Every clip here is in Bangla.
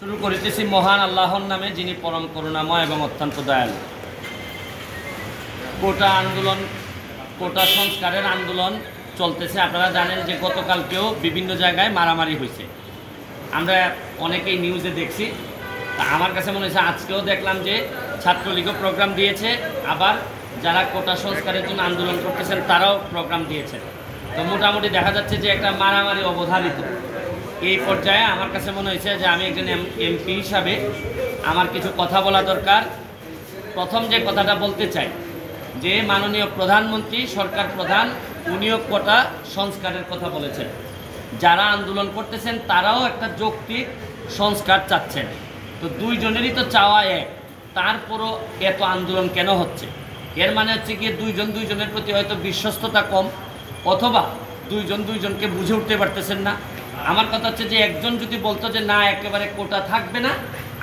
শুরু করিতেছি মহান আল্লাহর নামে, যিনি পরম করুণাময় এবং অত্যন্ত দয়ালু। কোটা আন্দোলন, কোটা সংস্কারের আন্দোলন চলতেছে। আপনারা জানেন যে গতকালকেও বিভিন্ন জায়গায় মারামারি হয়েছে, আমরা অনেকেই নিউজে দেখছি। তা আমার কাছে মনে হয়েছে আজকেও দেখলাম যে ছাত্রলীগও প্রোগ্রাম দিয়েছে, আবার যারা কোটা সংস্কারের জন্য আন্দোলন করতেছেন তারাও প্রোগ্রাম দিয়েছেন। তো মোটামুটি দেখা যাচ্ছে যে একটা মারামারি অবধারিত। এই পর্যায়ে আমার কাছে মনে হয়েছে যে আমি একজন এমপি হিসাবে আমার কিছু কথা বলা দরকার। প্রথম যে কথাটা বলতে চাই যে মাননীয় প্রধানমন্ত্রী, সরকার প্রধান, উনিও কোটা সংস্কারের কথা বলেছেন। যারা আন্দোলন করতেছেন তারাও একটা যৌক্তিক সংস্কার চাচ্ছেন। তো দুইজনেরই তো চাওয়া এক, তারপরও এত আন্দোলন কেন হচ্ছে? এর মানে হচ্ছে গিয়ে দুইজনের প্রতি হয়তো বিশ্বস্ততা কম, অথবা দুইজনকে বুঝে উঠতে পারতেছেন না। আমার কথা হচ্ছে যে একজন যদি বলতো যে না একেবারে কোটা থাকবে না,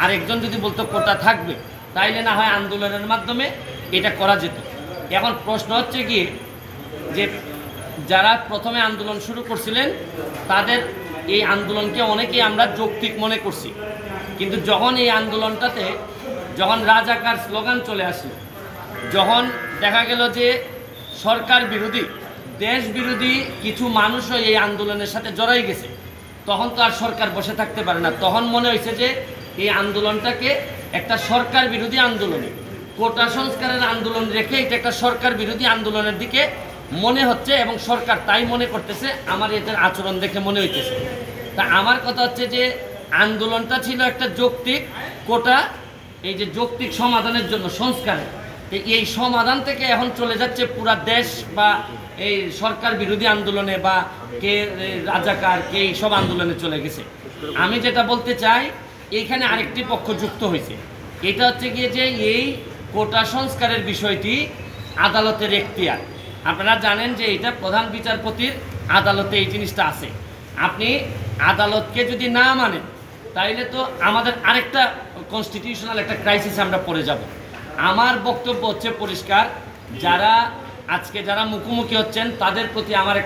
আর একজন যদি বলতো কোটা থাকবে, তাইলে না হয় আন্দোলনের মাধ্যমে এটা করা যেত। এখন প্রশ্ন হচ্ছে কি যে যারা প্রথমে আন্দোলন শুরু করছিলেন তাদের এই আন্দোলনকে অনেকেই আমরা যৌক্তিক মনে করছি, কিন্তু যখন এই আন্দোলনটাতে যখন রাজাকার স্লোগান চলে আসলো, যখন দেখা গেল যে সরকার বিরোধী, দেশ বিরোধী কিছু মানুষও এই আন্দোলনের সাথে জড়াই গেছে, তখন তো আর সরকার বসে থাকতে পারে না। তখন মনে হয়েছে যে এই আন্দোলনটাকে একটা সরকার বিরোধী আন্দোলনে, কোটা সংস্কারের আন্দোলন রেখে এটা একটা সরকার বিরোধী আন্দোলনের দিকে মনে হচ্ছে, এবং সরকার তাই মনে করতেছে, আমার এদের আচরণ দেখে মনে হইতেছে। তা আমার কথা হচ্ছে যে আন্দোলনটা ছিল একটা যৌক্তিক, কোটা এই যে যৌক্তিক সমাধানের জন্য সংস্কারের, এই সমাধান থেকে এখন চলে যাচ্ছে পুরা দেশ বা এই সরকার বিরোধী আন্দোলনে, বা কে রাজাকার, কে এইসব আন্দোলনে চলে গেছে। আমি যেটা বলতে চাই, এইখানে আরেকটি পক্ষ যুক্ত হয়েছে। এটা হচ্ছে গিয়ে যে এই কোটা সংস্কারের বিষয়টি আদালতের এখতিয়ার। আপনারা জানেন যে এটা প্রধান বিচারপতির আদালতে এই জিনিসটা আছে। আপনি আদালতকে যদি না মানেন তাইলে তো আমাদের আরেকটা কনস্টিটিউশনাল একটা ক্রাইসিসে আমরা পড়ে যাব। আমার বক্তব্য হচ্ছে পরিষ্কার, যারা আজকে যারা মুখোমুখি হচ্ছেন তাদের প্রতি আমার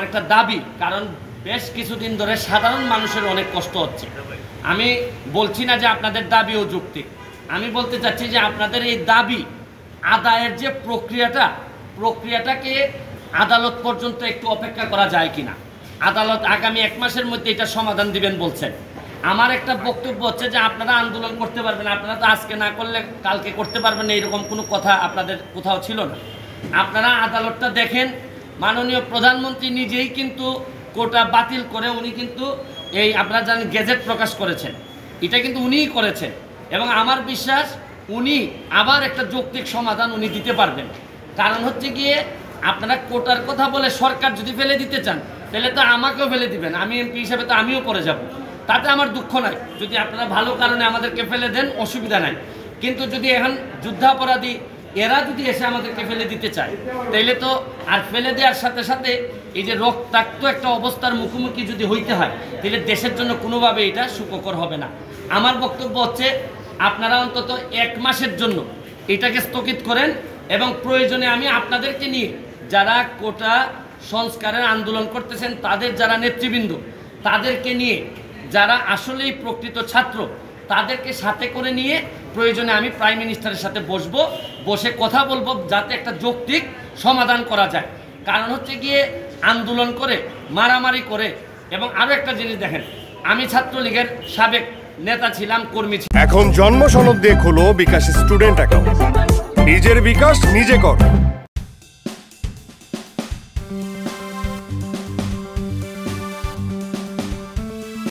একটা দাবি, কারণ বেশ কিছুদিন ধরে সাধারণ মানুষের অনেক কষ্ট হচ্ছে। আমি বলছি না যে আপনাদের দাবিও যৌক্তিক, আমি বলতে চাচ্ছি যে আপনাদের এই দাবি আদায়ের যে প্রক্রিয়াটাকে আদালত পর্যন্ত একটু অপেক্ষা করা যায় কিনা। আদালত আগামী 1 মাসের মধ্যে এটা সমাধান দিবেন বলছেন। আমার একটা বক্তব্য হচ্ছে যে আপনারা আন্দোলন করতে পারবেন, আপনারা তো আজকে না করলে কালকে করতে পারবেন না, এরকম কোনো কথা আপনাদের কোথাও ছিল না। আপনারা আদালতটা দেখেন, মাননীয় প্রধানমন্ত্রী নিজেই কিন্তু কোটা বাতিল করে উনি কিন্তু এই আপনারা জানেন গেজেট প্রকাশ করেছেন, এটা কিন্তু উনিই করেছেন, এবং আমার বিশ্বাস উনি আবার একটা যৌক্তিক সমাধান উনি দিতে পারবেন। কারণ হচ্ছে গিয়ে আপনারা কোটার কথা বলে সরকার যদি ফেলে দিতে চান তাহলে তো আমাকেও ফেলে দিবেন, আমি এমপি হিসাবে তো আমিও পড়ে যাব, তাতে আমার দুঃখ নাই। যদি আপনারা ভালো কারণে আমাদেরকে ফেলে দেন অসুবিধা নাই, কিন্তু যদি এখন যুদ্ধাপরাধী এরা যদি এসে আমাদেরকে ফেলে দিতে চায় তাইলে তো আর ফেলে দেওয়ার সাথে সাথে এই যে রক্তাক্ত একটা অবস্থার মুখোমুখি যদি হইতে হয় তাহলে দেশের জন্য কোনোভাবে এটা সুখকর হবে না। আমার বক্তব্য হচ্ছে আপনারা অন্তত 1 মাসের জন্য এটাকে স্থগিত করেন, এবং প্রয়োজনে আমি আপনাদেরকে নিয়ে যারা কোটা সংস্কারের আন্দোলন করতেছেন তাদের যারা নেতৃবৃন্দ, তাদেরকে নিয়ে যারা আসলেই প্রকৃত ছাত্র তাদেরকে সাথে করে নিয়ে প্রয়োজনে আমি প্রাইম মিনিস্টারের সাথে বসে কথা বলবো, যাতে একটা যৌক্তিক সমাধান করা যায়। কারণ হচ্ছে গিয়ে আন্দোলন করে, মারামারি করে, এবং আরও একটা জিনিস দেখেন, আমি ছাত্রলীগের সাবেক নেতা ছিলাম, কর্মী ছিলাম। এখন জন্ম সনদ দিয়ে খোলো বিকাশ স্টুডেন্ট অ্যাকাউন্ট, নিজের বিকাশ নিজে কর।